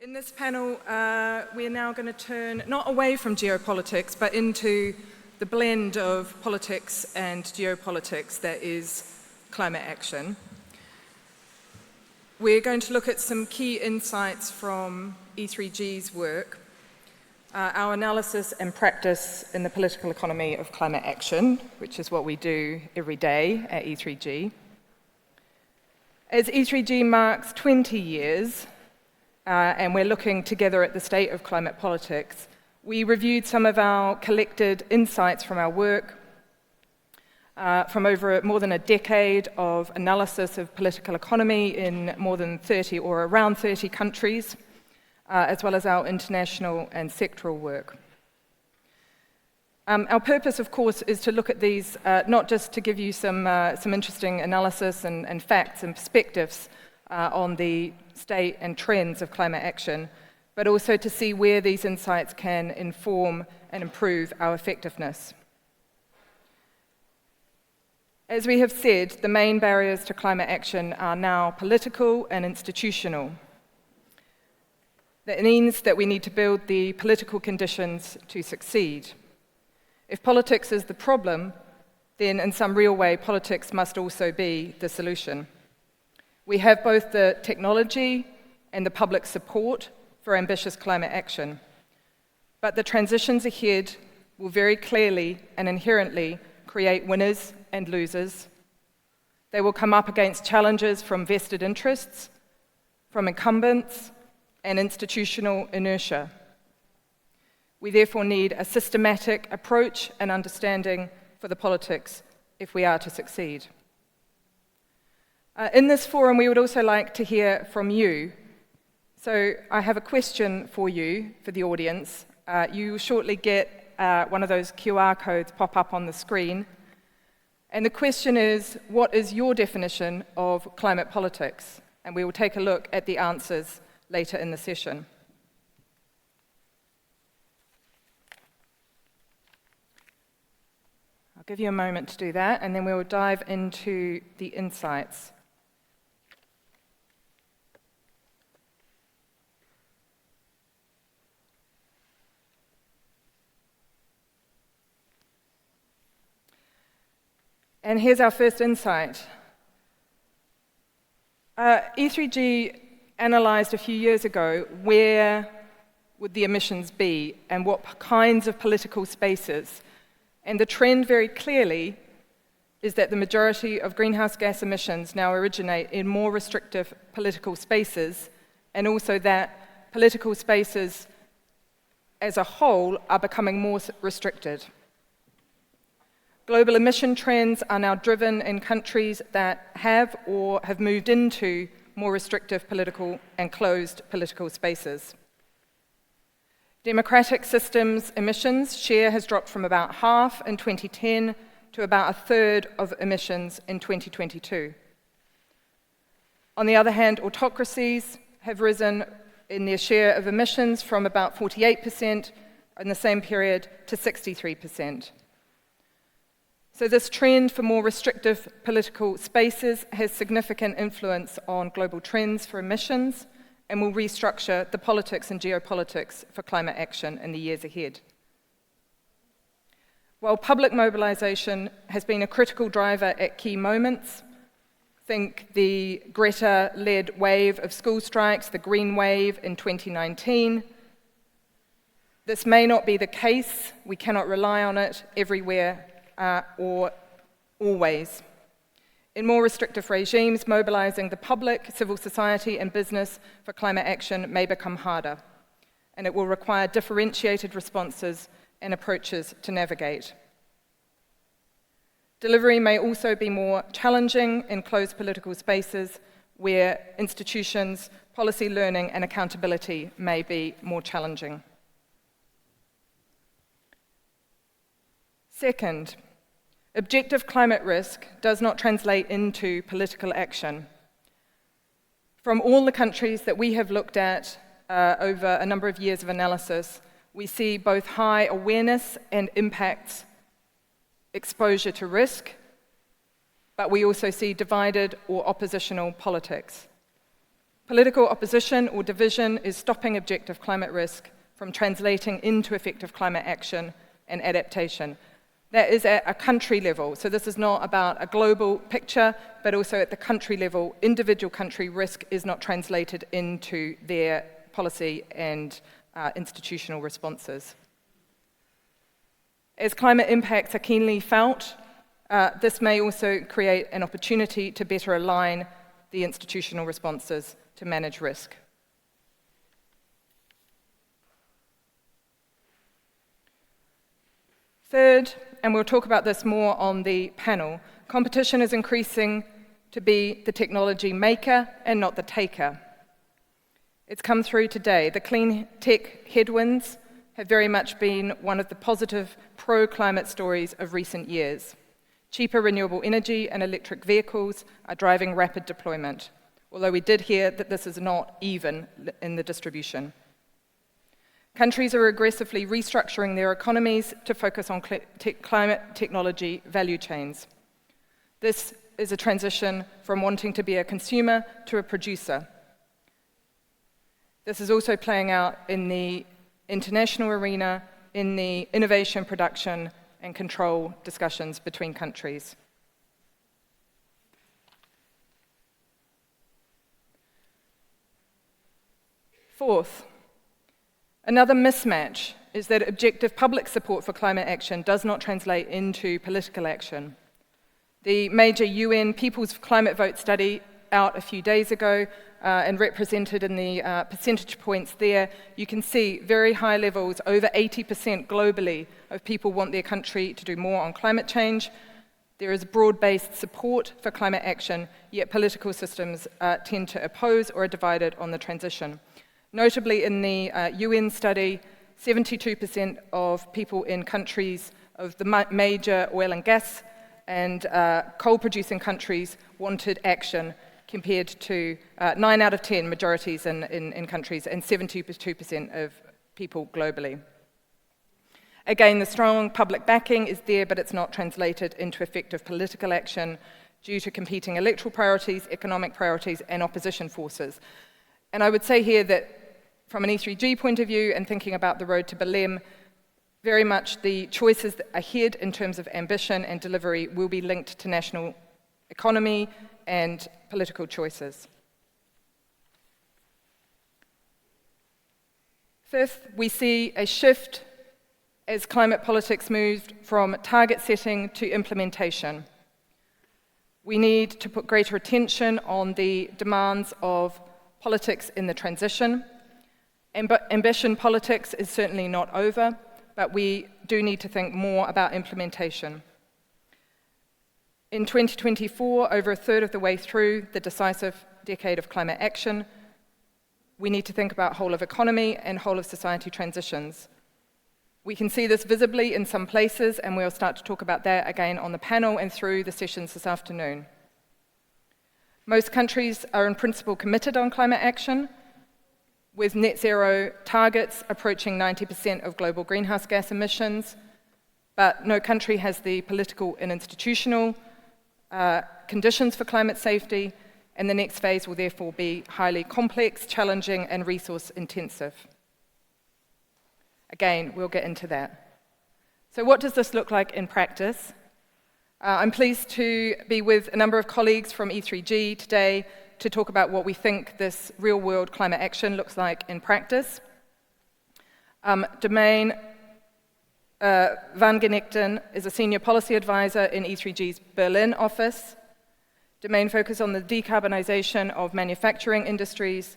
In this panel, we are now going to turn not away from geopolitics, but into the blend of politics and geopolitics that is climate action. We're going to look at some key insights from E3G's work, our analysis and practice in the political economy of climate action, which is what we do every day at E3G. As E3G marks 20 years, and we're looking together at the state of climate politics, we reviewed some of our collected insights from our work, from over more than a decade of analysis of political economy in more than 30 or around 30 countries, as well as our international and sectoral work. Our purpose, of course, is to look at these, not just to give you some interesting analysis and facts and perspectives on the state and trends of climate action, but also to see where these insights can inform and improve our effectiveness. As we have said, the main barriers to climate action are now political and institutional. That means that we need to build the political conditions to succeed. If politics is the problem, then in some real way, politics must also be the solution. We have both the technology and the public support for ambitious climate action, but the transitions ahead will very clearly and inherently create winners and losers. They will come up against challenges from vested interests, from incumbents, and institutional inertia. We therefore need a systematic approach and understanding for the politics if we are to succeed. In this forum, we would also like to hear from you. So I have a question for you, for the audience. You will shortly get one of those QR codes pop up on the screen. And the question is, what is your definition of climate politics? And we will take a look at the answers later in the session. I'll give you a moment to do that, and then we will dive into the insights. And here's our first insight. E3G analyzed a few years ago where would the emissions be and what kinds of political spaces. And the trend very clearly is that the majority of greenhouse gas emissions now originate in more restrictive political spaces, and also that political spaces as a whole are becoming more restricted. Global emission trends are now driven in countries that have or have moved into more restrictive political and closed political spaces. Democratic systems emissions share has dropped from about half in 2010 to about a third of emissions in 2022. On the other hand, autocracies have risen in their share of emissions from about 48% in the same period to 63%. So this trend for more restrictive political spaces has significant influence on global trends for emissions and will restructure the politics and geopolitics for climate action in the years ahead. While public mobilization has been a critical driver at key moments, think the Greta-led wave of school strikes, the Green Wave in 2019, this may not be the case. We cannot rely on it everywhere or always. In more restrictive regimes, mobilizing the public, civil society, and business for climate action may become harder, and it will require differentiated responses and approaches to navigate. Delivery may also be more challenging in closed political spaces where institutions, policy learning, and accountability may be more challenging. Second, objective climate risk does not translate into political action. From all the countries that we have looked at over a number of years of analysis, we see both high awareness and impacts exposure to risk, but we also see divided or oppositional politics. Political opposition or division is stopping objective climate risk from translating into effective climate action and adaptation. That is at a country level, so this is not about a global picture, but also at the country level, individual country risk is not translated into their policy and institutional responses. As climate impacts are keenly felt, this may also create an opportunity to better align the institutional responses to manage risk. Third, and we'll talk about this more on the panel, competition is increasing to be the technology maker and not the taker. It's come through today. The clean tech headwinds have very much been one of the positive pro-climate stories of recent years. Cheaper renewable energy and electric vehicles are driving rapid deployment, although we did hear that this is not even in the distribution. Countries are aggressively restructuring their economies to focus on climate technology value chains. This is a transition from wanting to be a consumer to a producer. This is also playing out in the international arena, in the innovation, production, and control discussions between countries. Fourth, another mismatch is that objective public support for climate action does not translate into political action. The major UN People's Climate Vote study out a few days ago and represented in the percentage points there, you can see very high levels, over 80% globally, of people want their country to do more on climate change. There is broad-based support for climate action, yet political systems tend to oppose or are divided on the transition. Notably, in the UN study, 72% of people in countries of the major oil and gas and coal-producing countries wanted action, compared to 9 out of 10 majorities in countries and 72% of people globally. Again, the strong public backing is there, but it's not translated into effective political action due to competing electoral priorities, economic priorities, and opposition forces. And I would say here that from an E3G point of view and thinking about the road to Belém, very much the choices ahead in terms of ambition and delivery will be linked to national economy and political choices. Fifth, we see a shift as climate politics moved from target setting to implementation. We need to put greater attention on the demands of politics in the transition. Ambition politics is certainly not over, but we do need to think more about implementation. In 2024, over a third of the way through the decisive decade of climate action, we need to think about whole of economy and whole of society transitions. We can see this visibly in some places, and we'll start to talk about that again on the panel and through the sessions this afternoon. Most countries are in principle committed on climate action, with net zero targets approaching 90% of global greenhouse gas emissions, but no country has the political and institutional conditions for climate safety, and the next phase will therefore be highly complex, challenging, and resource intensive. Again, we'll get into that. So what does this look like in practice? I'm pleased to be with a number of colleagues from E3G today to talk about what we think this real-world climate action looks like in practice. Domain van Genechten is a senior policy advisor in E3G's Berlin office. Domain focuses on the decarbonization of manufacturing industries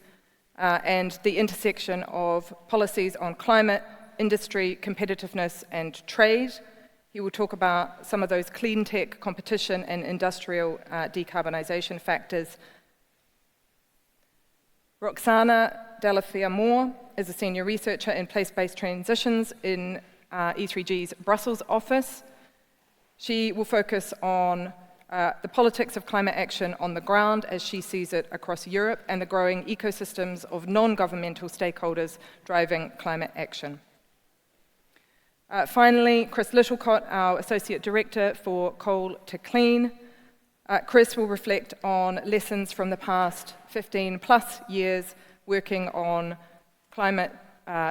and the intersection of policies on climate, industry, competitiveness, and trade. He will talk about some of those clean tech, competition, and industrial decarbonization factors. Roxana Delafiamore is a senior researcher in place-based transitions in E3G's Brussels office. She will focus on the politics of climate action on the ground as she sees it across Europe and the growing ecosystems of non-governmental stakeholders driving climate action. Finally, Chris Littlecott, our Associate Director for Coal to Clean, Chris will reflect on lessons from the past 15 plus years working on climate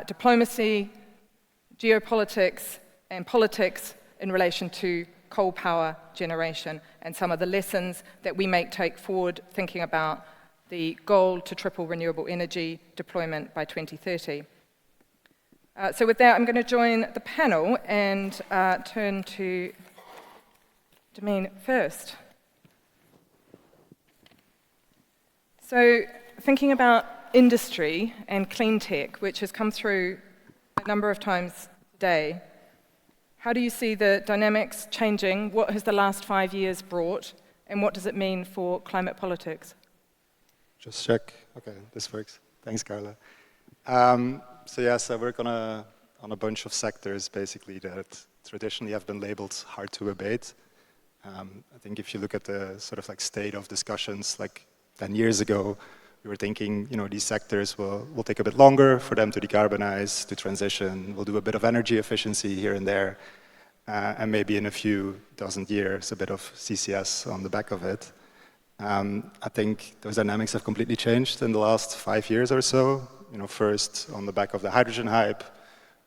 diplomacy, geopolitics, and politics in relation to coal power generation, and some of the lessons that we may take forward thinking about the goal to triple renewable energy deployment by 2030. So with that, I'm going to join the panel and turn to Domain first. So thinking about industry and clean tech, which has come through a number of times today, how do you see the dynamics changing? What has the last 5 years brought? And what does it mean for climate politics? Just check. Okay, this works. Thanks, Carla. So I work on a bunch of sectors, basically, that traditionally have been labeled hard to abate. I think if you look at the sort of like state of discussions, like 10 years ago, we were thinking, these sectors will take a bit longer for them to decarbonize, to transition. We'll do a bit of energy efficiency here and there, and maybe in a few dozen years, a bit of CCS on the back of it. I think those dynamics have completely changed in the last 5 years or so. First, on the back of the hydrogen hype,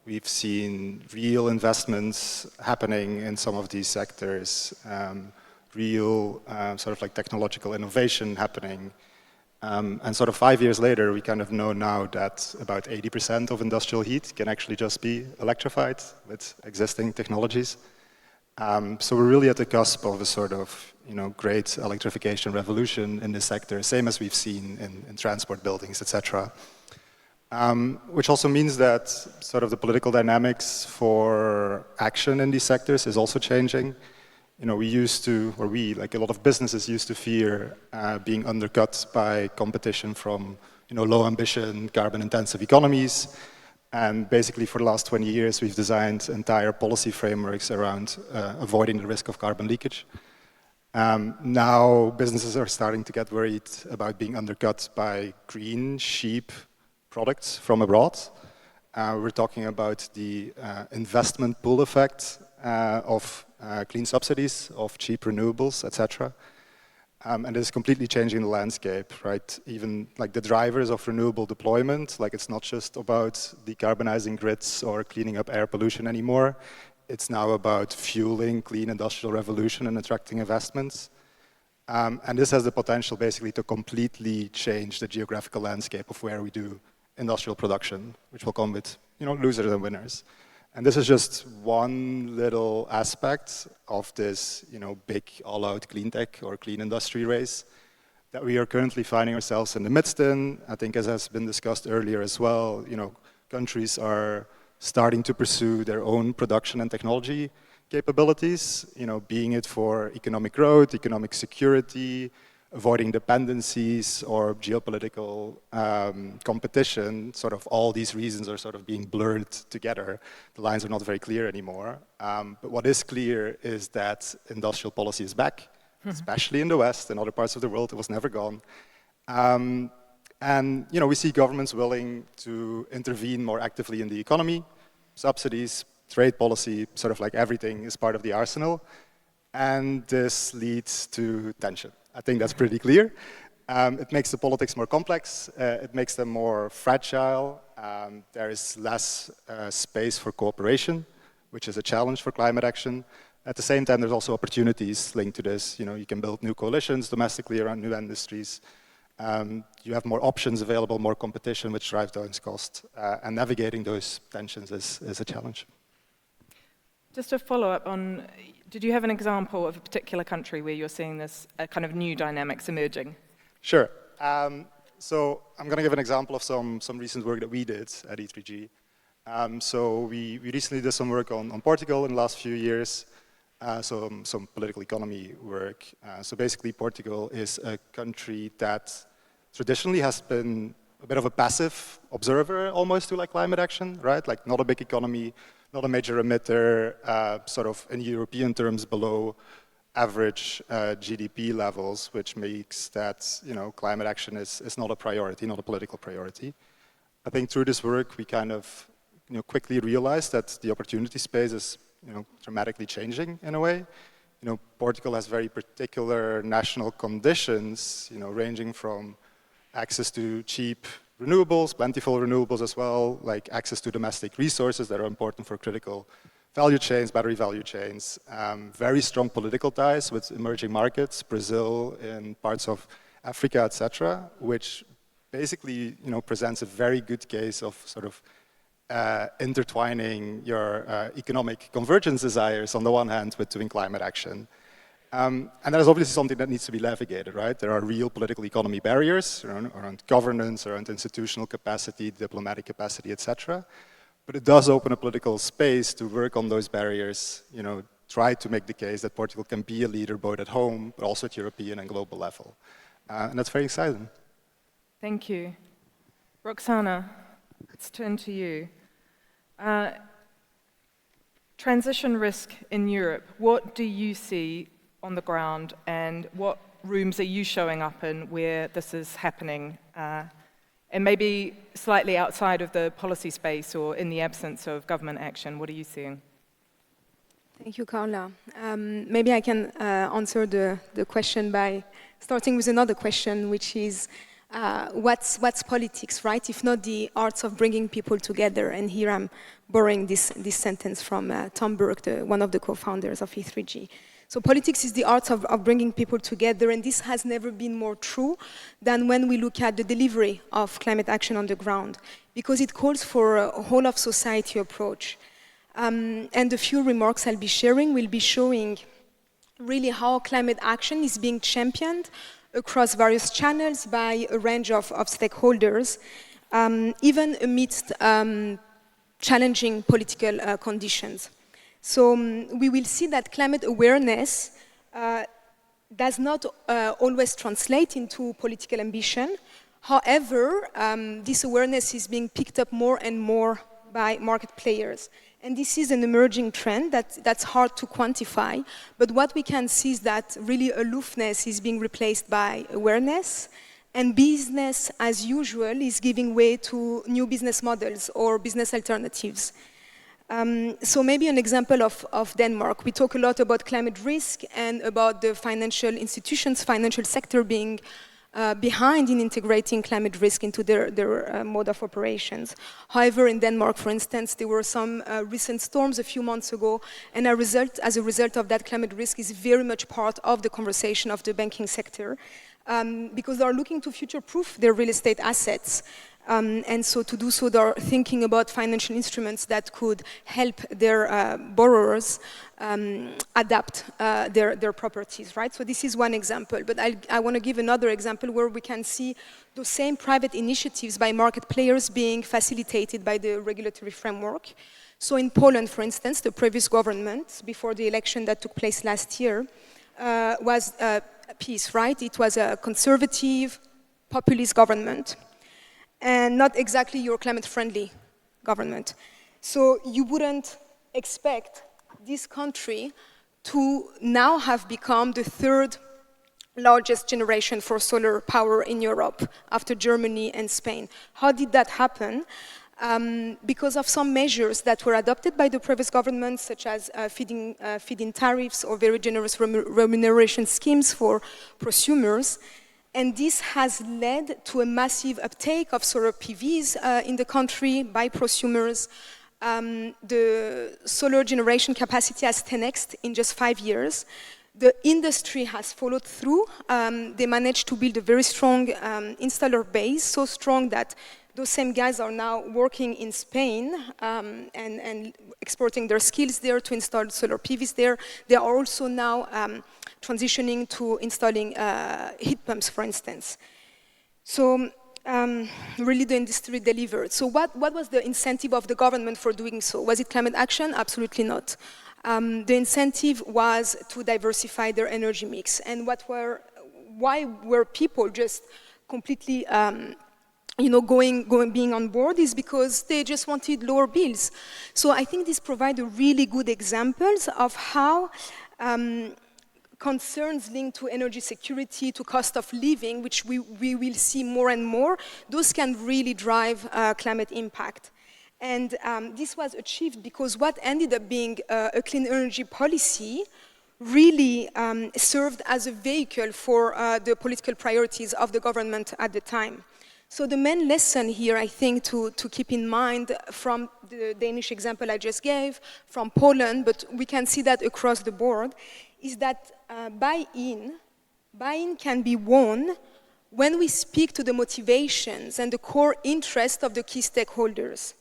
we've seen real investments happening in some of these sectors, real sort of like technological innovation happening. And sort of 5 years later, we kind of know now that about 80% of industrial heat can actually just be electrified with existing technologies. So we're really at the cusp of a sort of great electrification revolution in this sector, same as we've seen in transport buildings, etc. Which also means that sort of the political dynamics for action in these sectors is also changing. We used to, or we, like a lot of businesses, used to fear being undercut by competition from, low ambition, carbon-intensive economies. And basically, for the last 20 years, we've designed entire policy frameworks around avoiding the risk of carbon leakage. Now, businesses are starting to get worried about being undercut by green, cheap products from abroad. We're talking about the investment pool effect of clean subsidies, of cheap renewables, etc. And it's completely changing the landscape, right? Even like the drivers of renewable deployment, like it's not just about decarbonizing grids or cleaning up air pollution anymore. It's now about fueling clean industrial revolution and attracting investments. And this has the potential basically to completely change the geographical landscape of where we do industrial production, which will come with, losers and winners. And this is just one little aspect of this, big all-out clean tech or clean industry race that we are currently finding ourselves in the midst in. I think, as has been discussed earlier as well, countries are starting to pursue their own production and technology capabilities, being it for economic growth, economic security, avoiding dependencies or geopolitical competition. Sort of all these reasons are sort of being blurred together. The lines are not very clear anymore. But what is clear is that industrial policy is back, especially in the West and other parts of the world. It was never gone. And we see governments willing to intervene more actively in the economy. Subsidies, trade policy, sort of like everything is part of the arsenal. And this leads to tension. I think that's pretty clear. It makes the politics more complex. It makes them more fragile. There is less space for cooperation, which is a challenge for climate action. At the same time, there's also opportunities linked to this. You can build new coalitions domestically around new industries. You have more options available, more competition, which drives down cost. And navigating those tensions is a challenge. Just to follow up on, did you have an example of a particular country where you're seeing this kind of new dynamics emerging? Sure. So I'm going to give an example of some recent work that we did at E3G. So we recently did some work on Portugal in the last few years, some political economy work. So basically, Portugal is a country that traditionally has been a bit of a passive observer almost to like climate action, right? Like not a big economy, not a major emitter, sort of in European terms below average GDP levels, which makes that climate action is not a priority, not a political priority. I think through this work we kind of quickly realized that the opportunity space is dramatically changing in a way. Portugal has very particular national conditions, ranging from access to cheap renewables, plentiful renewables as well, like access to domestic resources that are important for critical value chains, battery value chains, very strong political ties with emerging markets, Brazil, in parts of Africa, etc., which basically, presents a very good case of sort of intertwining your economic convergence desires on the one hand with doing climate action. And that is obviously something that needs to be navigated, right? There are real political economy barriers around governance, around institutional capacity, diplomatic capacity, etc. But it does open a political space to work on those barriers, try to make the case that Portugal can be a leader both at home, but also at European and global level. And that's very exciting. Thank you. Roxana, let's turn to you. Transition risk in Europe, what do you see on the ground, and what rooms are you showing up in where this is happening? And maybe slightly outside of the policy space or in the absence of government action, what are you seeing? Thank you, Carla. Maybe I can answer the question by starting with another question, which is what's politics, right? If not the arts of bringing people together. And here I'm borrowing this sentence from Tom Burke, one of the co-founders of E3G. So politics is the art of bringing people together, and this has never been more true than when we look at the delivery of climate action on the ground, because it calls for a whole of society approach. And the few remarks I'll be sharing will be showing really how climate action is being championed across various channels by a range of stakeholders, even amidst challenging political conditions. So we will see that climate awareness does not always translate into political ambition. However, this awareness is being picked up more and more by market players. And this is an emerging trend that's hard to quantify. But what we can see is that really aloofness is being replaced by awareness, and business as usual is giving way to new business models or business alternatives. So maybe an example of Denmark. We talk a lot about climate risk and about the financial institutions, financial sector being behind in integrating climate risk into their mode of operations. However, in Denmark, for instance, there were some recent storms a few months ago, and as a result of that, climate risk is very much part of the conversation of the banking sector, because they are looking to future-proof their real estate assets. And so to do so, they're thinking about financial instruments that could help their borrowers adapt their properties, right? So this is one example, but I want to give another example where we can see those same private initiatives by market players being facilitated by the regulatory framework. So in Poland, for instance, the previous government, before the election that took place last year, was peace, right? It was a conservative, populist government, and not exactly your climate-friendly government. So you wouldn't expect this country to now have become the third largest generation for solar power in Europe after Germany and Spain. How did that happen? Because of some measures that were adopted by the previous government, such as feed-in tariffs or very generous remuneration schemes for prosumers. And this has led to a massive uptake of solar PVs in the country by prosumers. The solar generation capacity has 10x'd in just 5 years. The industry has followed through. They managed to build a very strong installer base, so strong that those same guys are now working in Spain and exporting their skills there to install solar PVs there. They are also now transitioning to installing heat pumps, for instance. So really the industry delivered. So what was the incentive of the government for doing so? Was it climate action? Absolutely not. The incentive was to diversify their energy mix. And why were people just completely being on board is because they just wanted lower bills. So I think this provides a really good examples of how concerns linked to energy security, to cost of living, which we will see more and more, those can really drive climate impact. And this was achieved because what ended up being a clean energy policy really served as a vehicle for the political priorities of the government at the time. So the main lesson here, I think, to keep in mind from the Danish example I just gave, from Poland, but we can see that across the board, is that buy-in can be won when we speak to the motivations and the core interest of the key stakeholders.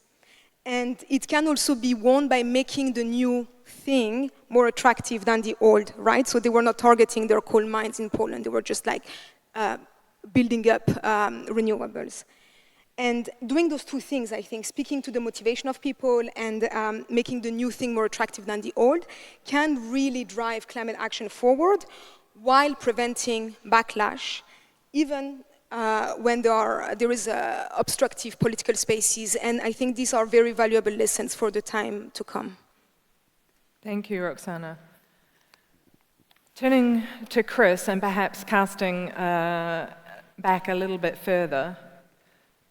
And it can also be won by making the new thing more attractive than the old, right? So they were not targeting their coal mines in Poland, they were just like building up renewables. And doing those two things, I think, speaking to the motivation of people and making the new thing more attractive than the old, can really drive climate action forward while preventing backlash, even when there is obstructive political spaces. And I think these are very valuable lessons for the time to come. Thank you, Roxana. Turning to Chris and perhaps casting back a little bit further,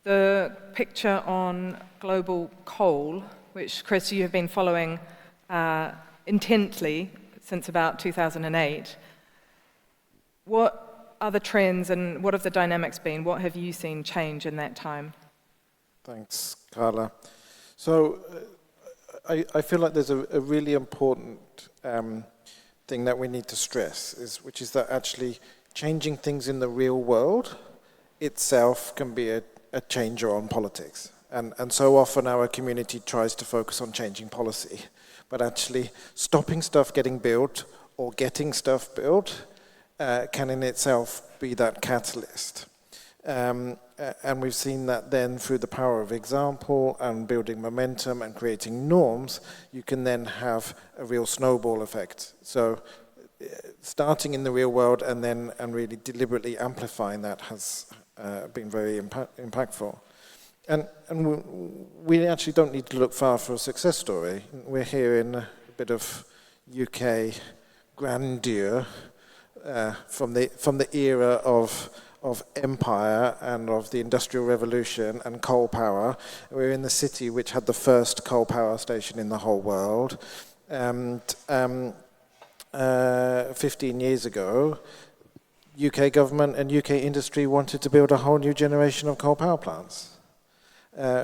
the picture on global coal, which, Chris, you have been following intently since about 2008, what are the trends and what have the dynamics been? What have you seen change in that time? Thanks, Carla. So I feel like there's a really important thing that we need to stress, which is that actually changing things in the real world itself can be a changer on politics. And so often our community tries to focus on changing policy, but actually stopping stuff getting built or getting stuff built can in itself be that catalyst. And we've seen that then through the power of example and building momentum and creating norms, you can then have a real snowball effect. So starting in the real world and really deliberately amplifying that has been very impactful. And we actually don't need to look far for a success story. We're here in a bit of UK grandeur from the era of empire and of the Industrial Revolution and coal power. We're in the city which had the first coal power station in the whole world. And 15 years ago, UK government and UK industry wanted to build a whole new generation of coal power plants,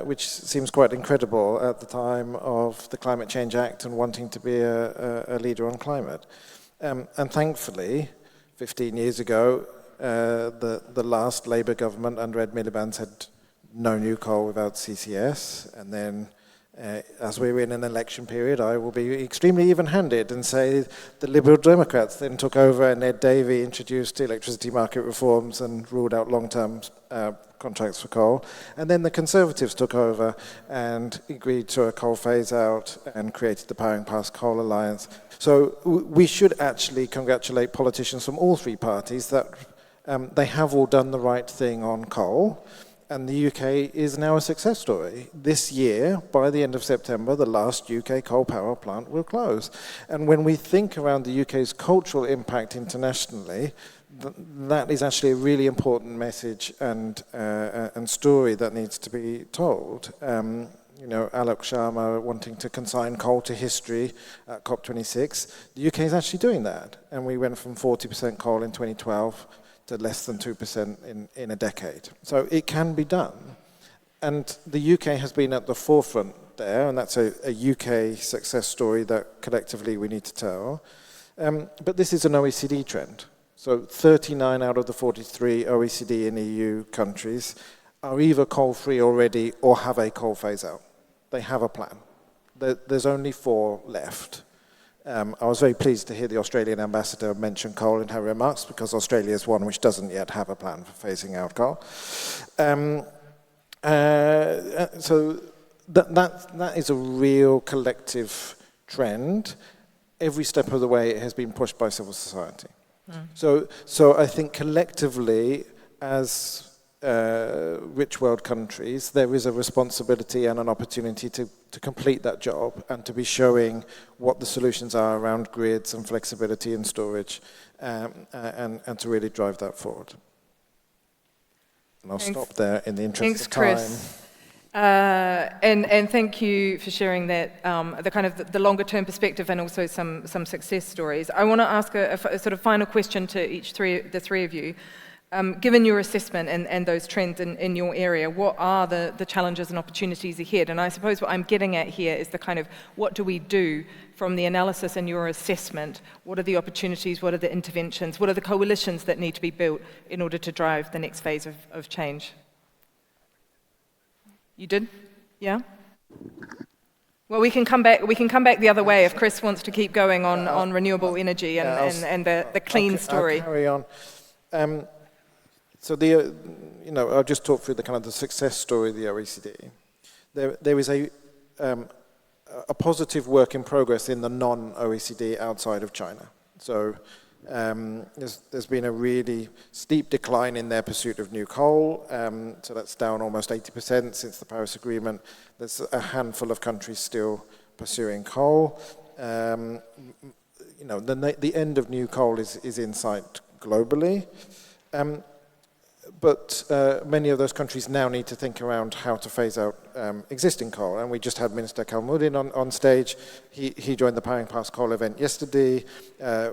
which seems quite incredible at the time of the Climate Change Act and wanting to be a leader on climate. And thankfully, 15 years ago, the last Labour government under Ed Miliband said no new coal without CCS, and then as we're in an election period, I will be extremely even-handed and say the Liberal Democrats then took over and Ed Davey introduced electricity market reforms and ruled out long-term contracts for coal. And then the Conservatives took over and agreed to a coal phase-out and created the Powering Past Coal Alliance. So we should actually congratulate politicians from all three parties that they have all done the right thing on coal. And the UK is now a success story. This year, by the end of September, the last UK coal power plant will close. And when we think around the UK's cultural impact internationally, that is actually a really important message and story that needs to be told. You know, Alok Sharma wanting to consign coal to history at COP26. The UK is actually doing that. And we went from 40% coal in 2012 to less than 2% in a decade. So it can be done. And the UK has been at the forefront there, and that's a UK success story that collectively we need to tell. But this is an OECD trend. So 39 out of the 43 OECD and EU countries are either coal-free already or have a coal phase-out. They have a plan. There's only 4 left. I was very pleased to hear the Australian ambassador mention coal in her remarks, because Australia is one which doesn't yet have a plan for phasing out coal. So that is a real collective trend. Every step of the way it has been pushed by civil society. So I think collectively, as rich world countries, there is a responsibility and an opportunity to complete that job and to be showing what the solutions are around grids and flexibility and storage, and to really drive that forward. And I'll stop there in the interest of time. Thanks, And thank you for sharing that, the kind of the longer term perspective and also some success stories. I want to ask a sort of final question to the three of you. Given your assessment and those trends in your area, what are the challenges and opportunities ahead? And I suppose what I'm getting at here is the kind of, what do we do from the analysis and your assessment? What are the opportunities? What are the interventions? What are the coalitions that need to be built in order to drive the next phase of change? You did? Yeah? Well, we can come back the other way if Chris wants to keep going on renewable energy and the clean story. I'll carry on. So I'll just talk through the kind of the success story of the OECD. There is a positive work in progress in the non-OECD outside of China. So there's been a really steep decline in their pursuit of new coal. So that's down almost 80% since the Paris Agreement. There's a handful of countries still pursuing coal. The end of new coal is in sight globally. But many of those countries now need to think around how to phase out existing coal. And we just had Minister Kalmudin on stage. He joined the Powering Past Coal event yesterday.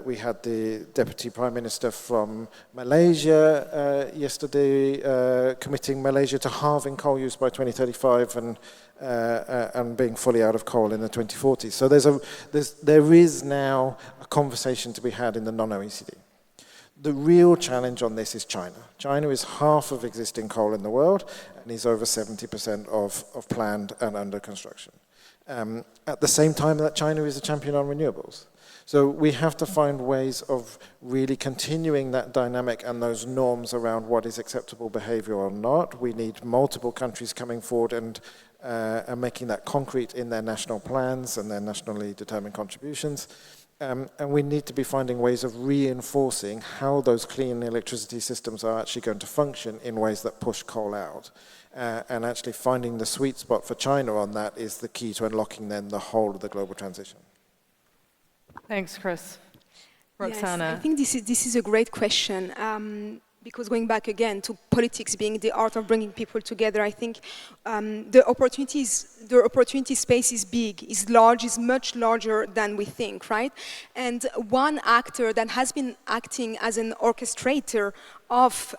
We had the Deputy Prime Minister from Malaysia yesterday, committing Malaysia to halving coal use by 2035 and being fully out of coal in the 2040s. So there is now a conversation to be had in the non-OECD. The real challenge on this is China. China is half of existing coal in the world and is over 70% of planned and under construction. At the same time that China is a champion on renewables. So we have to find ways of really continuing that dynamic and those norms around what is acceptable behavior or not. We need multiple countries coming forward and making that concrete in their national plans and their nationally determined contributions. And we need to be finding ways of reinforcing how those clean electricity systems are actually going to function in ways that push coal out. And actually finding the sweet spot for China on that is the key to unlocking then the whole of the global transition. Thanks, Chris. Roxana. Yes, I think this is a great question. Because going back again to politics being the art of bringing people together, I think the opportunity space is big, is large, is much larger than we think, right? And one actor that has been acting as an orchestrator of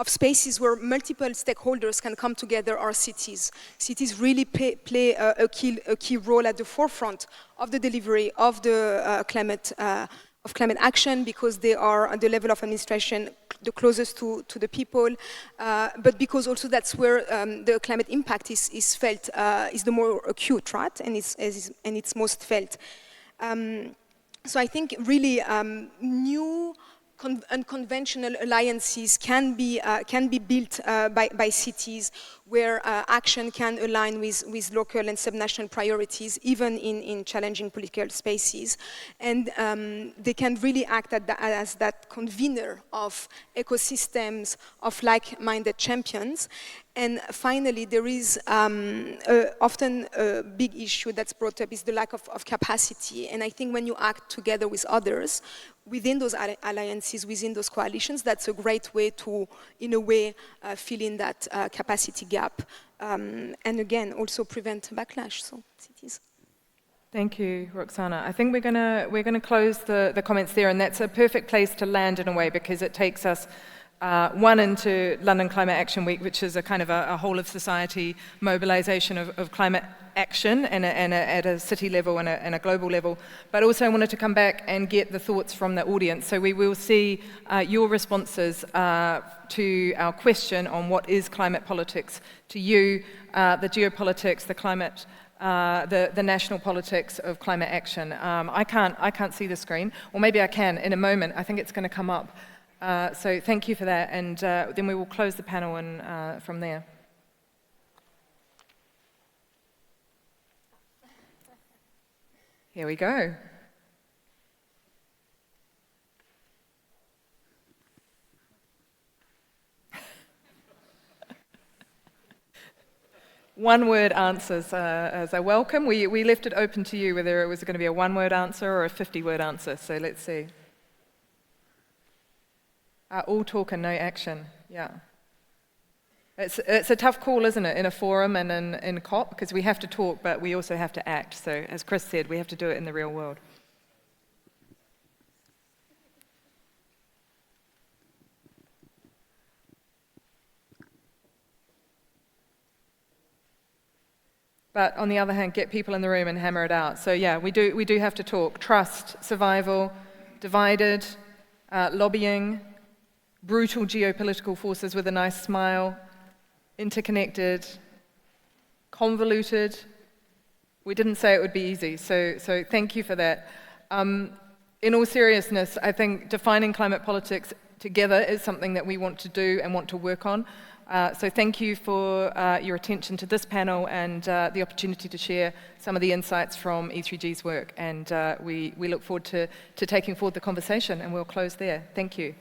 spaces where multiple stakeholders can come together are cities. Cities really play a key role at the forefront of the delivery of the climate action, because they are at the level of administration the closest to the people, but because also that's where the climate impact is felt, is the more acute, right? And it's most felt. So I think really new unconventional alliances can be built by cities where action can align with local and subnational priorities, even in challenging political spaces. And they can really act as that convener of ecosystems of like-minded champions. And finally, there is often a big issue that's brought up is the lack of capacity. And I think when you act together with others, within those alliances, within those coalitions, that's a great way to, in a way, fill in that capacity gap. And again, also prevent backlash, so cities. Thank you, Roxana. I think we're gonna close the comments there, and that's a perfect place to land in a way, because it takes us into London Climate Action Week, which is a kind of a whole of society mobilization of climate action and at a city level and a global level. But also I wanted to come back and get the thoughts from the audience. So we will see your responses to our question on what is climate politics to you, the geopolitics, the climate, the national politics of climate action. I can't see the screen, or maybe I can in a moment. I think it's going to come up. So thank you for that, and then we will close the panel and from there. Here we go. One-word answers as a welcome. We left it open to you whether it was going to be a one-word answer or a 50-word answer, so let's see. All talk and no action, yeah. It's a tough call, isn't it, in a forum and in COP, because we have to talk, but we also have to act. So, as Chris said, we have to do it in the real world. But on the other hand, get people in the room and hammer it out. So yeah, we do have to talk. Trust, survival, divided, lobbying, brutal geopolitical forces with a nice smile, interconnected, convoluted. We didn't say it would be easy, so thank you for that. In all seriousness, I think defining climate politics together is something that we want to do and want to work on. So thank you for your attention to this panel and the opportunity to share some of the insights from E3G's work. And we look forward to taking forward the conversation, and we'll close there. Thank you.